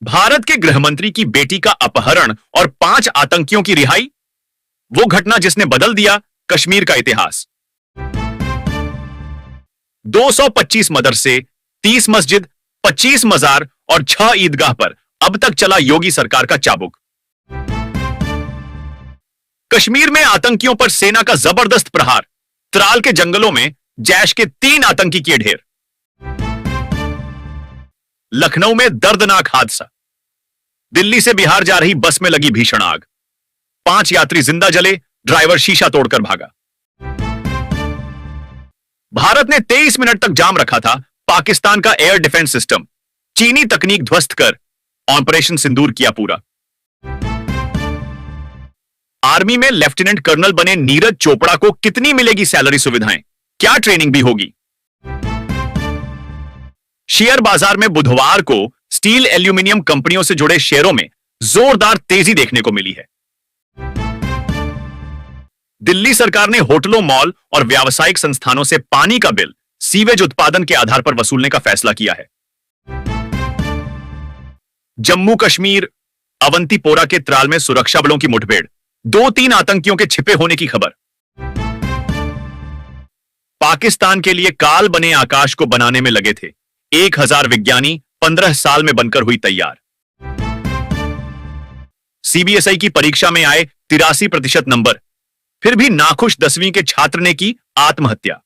भारत के गृहमंत्री की बेटी का अपहरण और 5 आतंकियों की रिहाई, वो घटना जिसने बदल दिया कश्मीर का इतिहास। 225 मदरसे, 30 मस्जिद, 25 मजार और 6 ईदगाह पर अब तक चला योगी सरकार का चाबुक। कश्मीर में आतंकियों पर सेना का जबरदस्त प्रहार, त्राल के जंगलों में जैश के 3 आतंकी किए ढेर। लखनऊ में दर्दनाक हादसा, दिल्ली से बिहार जा रही बस में लगी भीषण आग, 5 यात्री जिंदा जले, ड्राइवर शीशा तोड़कर भागा। भारत ने 23 मिनट तक जाम रखा था पाकिस्तान का एयर डिफेंस सिस्टम, चीनी तकनीक ध्वस्त कर ऑपरेशन सिंदूर किया पूरा। आर्मी में लेफ्टिनेंट कर्नल बने नीरज चोपड़ा को कितनी मिलेगी सैलरी सुविधाएं, क्या ट्रेनिंग भी होगी। शेयर बाजार में बुधवार को स्टील एल्यूमिनियम कंपनियों से जुड़े शेयरों में जोरदार तेजी देखने को मिली है। दिल्ली सरकार ने होटलों, मॉल और व्यावसायिक संस्थानों से पानी का बिल सीवेज उत्पादन के आधार पर वसूलने का फैसला किया है। जम्मू कश्मीर अवंतीपोरा के त्राल में सुरक्षा बलों की मुठभेड़, 2-3 आतंकियों के छिपे होने की खबर। पाकिस्तान के लिए काल बने आकाश को बनाने में लगे थे 1000 विज्ञानी, 15 साल में बनकर हुई तैयार। सीबीएसई की परीक्षा में आए 83% नंबर, फिर भी नाखुश 10वीं के छात्र ने की आत्महत्या।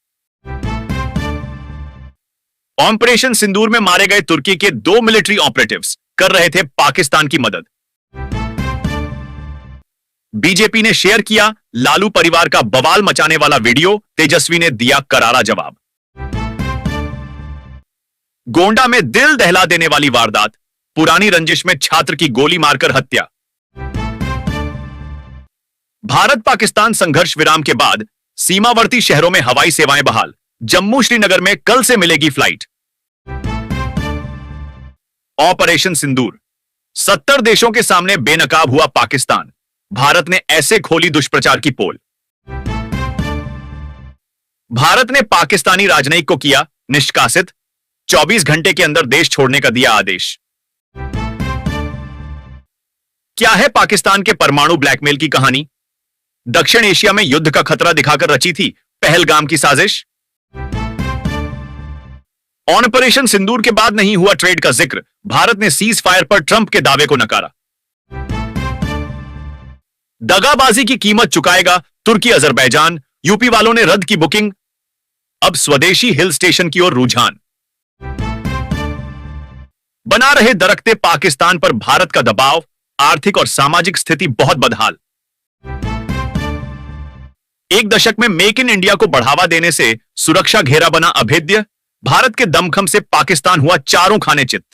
ऑपरेशन सिंदूर में मारे गए तुर्की के 2 मिलिट्री ऑपरेटिव्स कर रहे थे पाकिस्तान की मदद। बीजेपी ने शेयर किया लालू परिवार का बवाल मचाने वाला वीडियो, तेजस्वी ने दिया करारा जवाब। गोंडा में दिल दहला देने वाली वारदात, पुरानी रंजिश में छात्र की गोली मारकर हत्या। भारत पाकिस्तान संघर्ष विराम के बाद सीमावर्ती शहरों में हवाई सेवाएं बहाल, जम्मू श्रीनगर में कल से मिलेगी फ्लाइट। ऑपरेशन सिंदूर, 70 देशों के सामने बेनकाब हुआ पाकिस्तान, भारत ने ऐसे खोली दुष्प्रचार की पोल। भारत ने पाकिस्तानी राजनयिक को किया निष्कासित, 24 घंटे के अंदर देश छोड़ने का दिया आदेश। क्या है पाकिस्तान के परमाणु ब्लैकमेल की कहानी? दक्षिण एशिया में युद्ध का खतरा दिखाकर रची थी पहलगाम की साजिश। ऑपरेशन सिंदूर के बाद नहीं हुआ ट्रेड का जिक्र, भारत ने सीज फायर पर ट्रंप के दावे को नकारा। दगाबाजी की कीमत चुकाएगा तुर्की अजरबैजान, यूपी वालों ने रद्द की बुकिंग, अब स्वदेशी हिल स्टेशन की ओर रुझान। बना रहे दरकते पाकिस्तान पर भारत का दबाव, आर्थिक और सामाजिक स्थिति बहुत बदहाल। एक दशक में मेक इन इंडिया को बढ़ावा देने से सुरक्षा घेरा बना अभेद्य, भारत के दमखम से पाकिस्तान हुआ चारों खाने चित।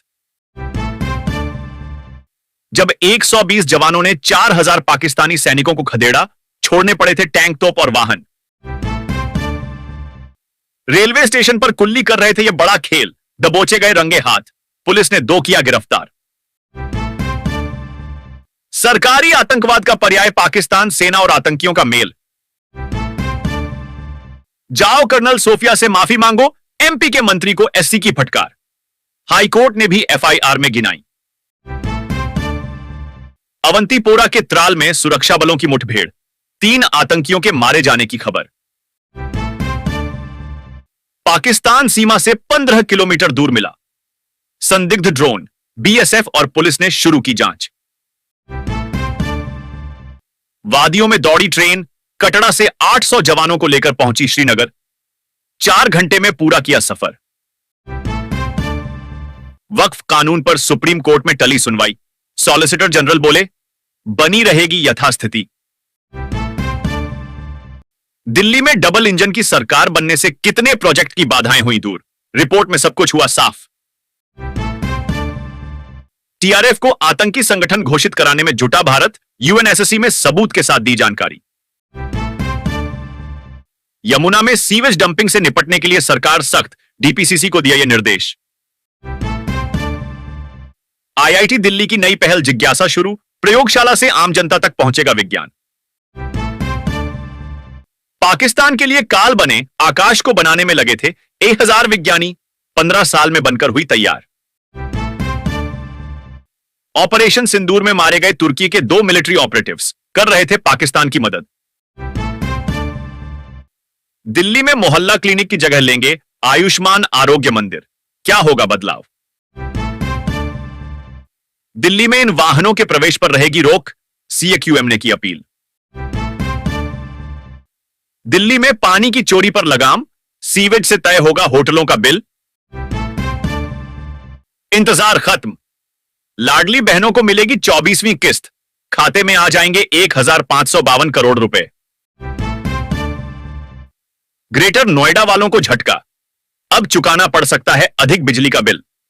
जब 120 जवानों ने 4000 पाकिस्तानी सैनिकों को खदेड़ा, छोड़ने पड़े थे टैंक, तोप और वाहन। रेलवे स्टेशन पर कुल्ली कर रहे थे यह बड़ा खेल, दबोचे गए रंगे हाथ, पुलिस ने 2 किया गिरफ्तार। सरकारी आतंकवाद का पर्याय पाकिस्तान, सेना और आतंकियों का मेल। जाओ कर्नल सोफिया से माफी मांगो, एमपी के मंत्री को एससी की फटकार, हाईकोर्ट ने भी एफआईआर में गिनाई। अवंतीपोरा के त्राल में सुरक्षा बलों की मुठभेड़, 3 आतंकियों के मारे जाने की खबर। पाकिस्तान सीमा से 15 किलोमीटर दूर मिला संदिग्ध ड्रोन, बीएसएफ और पुलिस ने शुरू की जांच। वादियों में दौड़ी ट्रेन, कटड़ा से 800 जवानों को लेकर पहुंची श्रीनगर, 4 घंटे में पूरा किया सफर। वक्फ कानून पर सुप्रीम कोर्ट में टली सुनवाई, सॉलिसिटर जनरल बोले बनी रहेगी यथास्थिति। दिल्ली में डबल इंजन की सरकार बनने से कितने प्रोजेक्ट की बाधाएं हुई दूर, रिपोर्ट में सब कुछ हुआ साफ। टीआरएफ को आतंकी संगठन घोषित कराने में जुटा भारत, यूएनएससी में सबूत के साथ दी जानकारी। यमुना में सीवेज डंपिंग से निपटने के लिए सरकार सख्त, डीपीसीसी को दिया यह निर्देश। आईआईटी दिल्ली की नई पहल जिज्ञासा शुरू, प्रयोगशाला से आम जनता तक पहुंचेगा विज्ञान। पाकिस्तान के लिए काल बने आकाश को बनाने में लगे थे 1000 विज्ञानी, 15 साल में बनकर हुई तैयार। ऑपरेशन सिंदूर में मारे गए तुर्की के 2 मिलिट्री ऑपरेटिव्स कर रहे थे पाकिस्तान की मदद। दिल्ली में मोहल्ला क्लिनिक की जगह लेंगे आयुष्मान आरोग्य मंदिर, क्या होगा बदलाव? दिल्ली में इन वाहनों के प्रवेश पर रहेगी रोक, सीएक्यूएम ने की अपील। दिल्ली में पानी की चोरी पर लगाम, सीवेज से तय होगा होटलों का बिल। इंतजार खत्म, लाडली बहनों को मिलेगी 24वीं किस्त, खाते में आ जाएंगे 1552 करोड़ रुपए। ग्रेटर नोएडा वालों को झटका, अब चुकाना पड़ सकता है अधिक बिजली का बिल।